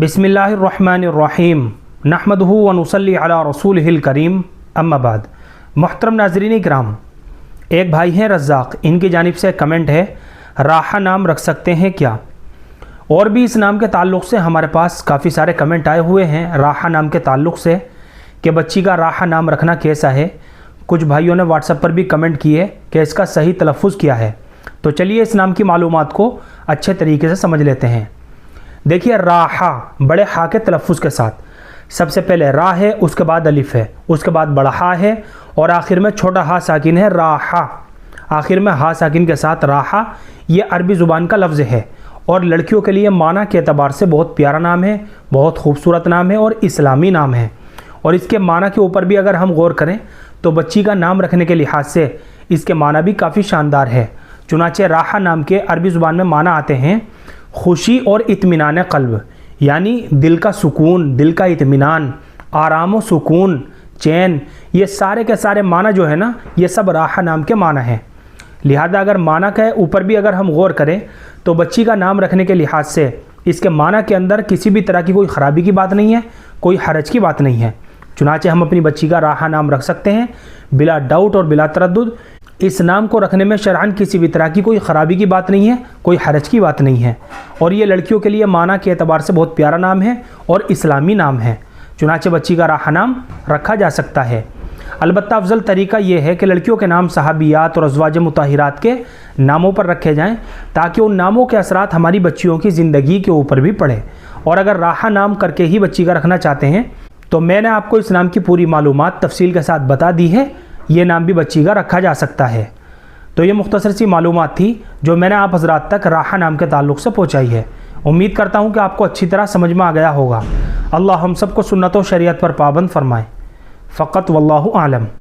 बिस्मिल्लाहिर्रहमानिर्रहीम नहमदुहु व नुसल्ली अला रसूलिहिल करीम अम्मा बाद। मोहतरम नाज़रीन किराम, एक भाई हैं रज़्ज़ाक़, इनकी जानिब से कमेंट है, राहा नाम रख सकते हैं क्या? और भी इस नाम के ताल्लुक़ से हमारे पास काफ़ी सारे कमेंट आए हुए हैं राहा नाम के ताल्लुक़ से कि बच्ची का राहा नाम रखना कैसा है। कुछ भाइयों ने व्हाट्सएप पर भी कमेंट किए कि इसका सही तलफ़ुज़ क्या है। तो चलिए इस नाम की मालूमात को अच्छे तरीके से समझ लेते हैं। देखिए, राहा बड़े हा के तलफ़ुज़ के साथ, सबसे पहले रा है, उसके बाद अलिफ है, उसके बाद बड़ा हा है और आखिर में छोटा हा साकिन है, राहा। आखिर में हा साकिन के साथ राहा, ये अरबी ज़ुबान का लफ्ज़ है और लड़कियों के लिए माना के एतबार से बहुत प्यारा नाम है, बहुत खूबसूरत नाम है और इस्लामी नाम है। और इसके माना के ऊपर भी अगर हम गौर करें तो बच्ची का नाम रखने के लिहाज से इसके माना भी काफ़ी शानदार है। चुनाचे राहा नाम के अरबी ज़ुबान में माना आते हैं खुशी और इत्मीनान क़ल्ब, यानी दिल का सुकून, दिल का इत्मीनान, आराम व सुकून, चैन। ये सारे के सारे माना जो है ना, ये सब राहा नाम के माना हैं। लिहाजा अगर माना के ऊपर भी अगर हम गौर करें तो बच्ची का नाम रखने के लिहाज से इसके माना के अंदर किसी भी तरह की कोई ख़राबी की बात नहीं है, कोई हरज की बात नहीं है। चुनाचे हम अपनी बच्ची का राहा नाम रख सकते हैं बिला डाउट और बिला तरद्दुद। इस नाम को रखने में शरअन किसी भी तरह की कोई ख़राबी की बात नहीं है, कोई हरज की बात नहीं है। और ये लड़कियों के लिए माना के एतबार से बहुत प्यारा नाम है और इस्लामी नाम है। चुनाचे बच्ची का राहा नाम रखा जा सकता है। अलबत्ता अफजल तरीका ये है कि लड़कियों के नाम सहाबियात और अज़वाज मुताहिरात के नामों पर रखे जाएं, ताकि उन नामों के असरात हमारी बच्चियों की ज़िंदगी के ऊपर भी पड़े। और अगर राहा नाम करके ही बच्ची का रखना चाहते हैं तो मैंने आपको इस नाम की पूरी मालूमात तफसील के साथ बता दी है। ये नाम भी बच्ची का रखा जा सकता है। तो ये मुख्तसर सी मालूमात थी जो मैंने आप हज़रात तक राहा नाम के ताल्लुक़ से पहुँचाई है। उम्मीद करता हूँ कि आपको अच्छी तरह समझ में आ गया होगा। अल्लाह हम सबको सुन्नत व शरीयत पर पाबंद फरमाए। फ़क़त वल्लाहु आलम।